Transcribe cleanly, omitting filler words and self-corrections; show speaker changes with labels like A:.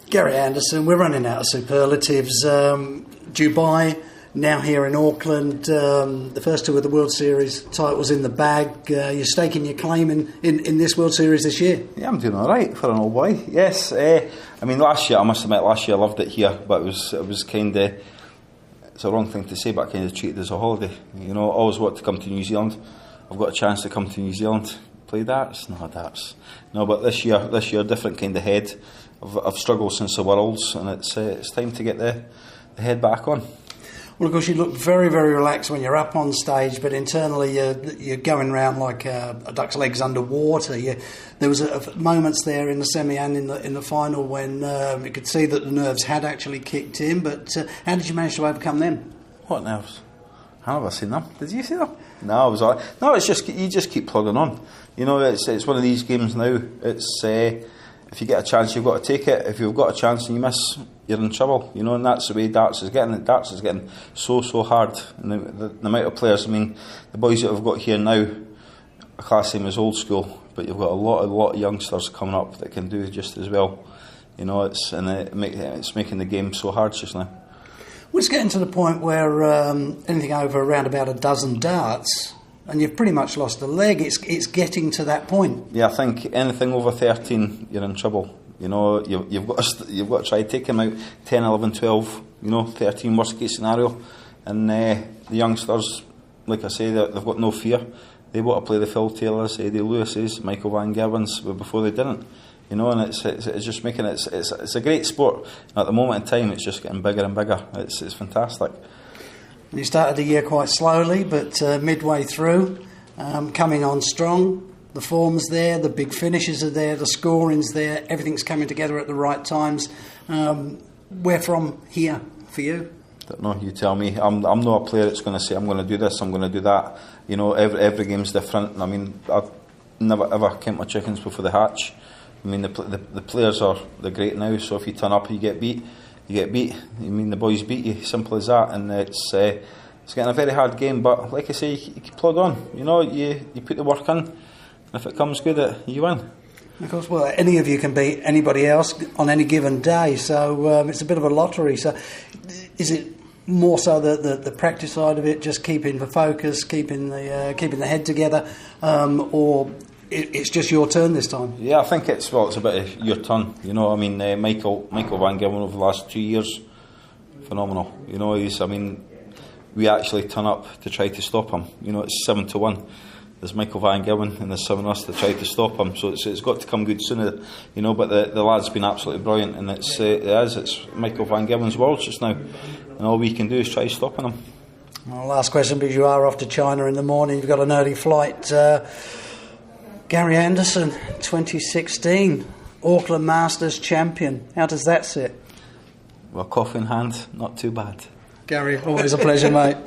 A: Gary Anderson, we're running out of superlatives. Dubai, now here in Auckland, the first two of the World Series titles in the bag. You're staking your claim in this World Series this year.
B: Yeah, I'm doing all right for an old boy. Yes, I mean last year, I must admit, I loved it here, but it was kind of, it's a wrong thing to say, but I kind of treated it as a holiday. You know, I always wanted to come to New Zealand. I've got a chance to come to New Zealand, play darts. No, darts. No, but this year, different kind of head. I've struggled since the Worlds, and it's time to get the head back on.
A: Well, of course, you look very, very relaxed when you're up on stage, but internally you're going around like a duck's legs underwater. There was moments there in the semi and in the final when you could see that the nerves had actually kicked in. But how did you manage to overcome them?
B: What nerves? I've never seen them. Did you see them? No, it was all right. No, it's just you just keep plodding on. You know, it's one of these games now. It's if you get a chance, you've got to take it. If you've got a chance and you miss, you're in trouble. You know, and that's the way darts is getting. Darts is getting so hard. And the amount of players. I mean, the boys that we've got here now, a class same as old school, but you've got a lot of youngsters coming up that can do just as well. You know, it's making the game so hard just now.
A: Well, it's getting to the point where anything over around about a dozen darts, and you've pretty much lost a leg. It's getting to that point.
B: Yeah, I think anything over 13, you're in trouble. You know, you've got to try to take them out 10, 11, 12. You know, 13 worst case scenario. And the youngsters, like I say, they've got no fear. They want to play the Phil Taylors, Eddie Lewis's, Michael Van Gerwen's, but before they didn't. You know, and it's just making it's a great sport. At the moment in time, it's just getting bigger and bigger. It's fantastic.
A: You started the year quite slowly, but midway through, coming on strong. The form's there, the big finishes are there, the scoring's there. Everything's coming together at the right times. Where from here for you?
B: Don't know. You tell me. I'm not a player that's going to say I'm going to do this, I'm going to do that. You know, every game's different. I mean, I've never ever count my chickens before they hatch. I mean, the players they're great now. So if you turn up, you get beat. You get beat. I mean, the boys beat you. Simple as that. And it's getting a very hard game. But like I say, you plod on. You know, you put the work in. And if it comes good, you win.
A: Of course, well, any of you can beat anybody else on any given day. So it's a bit of a lottery. So is it more so the practice side of it, just keeping the focus, keeping the head together, or it's just your turn this time?
B: Yeah, I think it's a bit of your turn. You know, I mean, Michael Van Gerwen over the last 2 years, phenomenal. You know, we actually turn up to try to stop him. You know, it's 7-1. There's Michael Van Gerwen and there's 7 of us to try to stop him. So it's got to come good sooner. You know, but the lad's been absolutely brilliant, and it's Michael Van Gerwen's world just now, and all we can do is try stopping him.
A: Well, last question, because you are off to China in the morning. You've got an early flight. Gary Anderson, 2016, Auckland Masters champion. How does that sit?
B: Well, coffee in hand, not too bad.
A: Gary, always a pleasure, mate.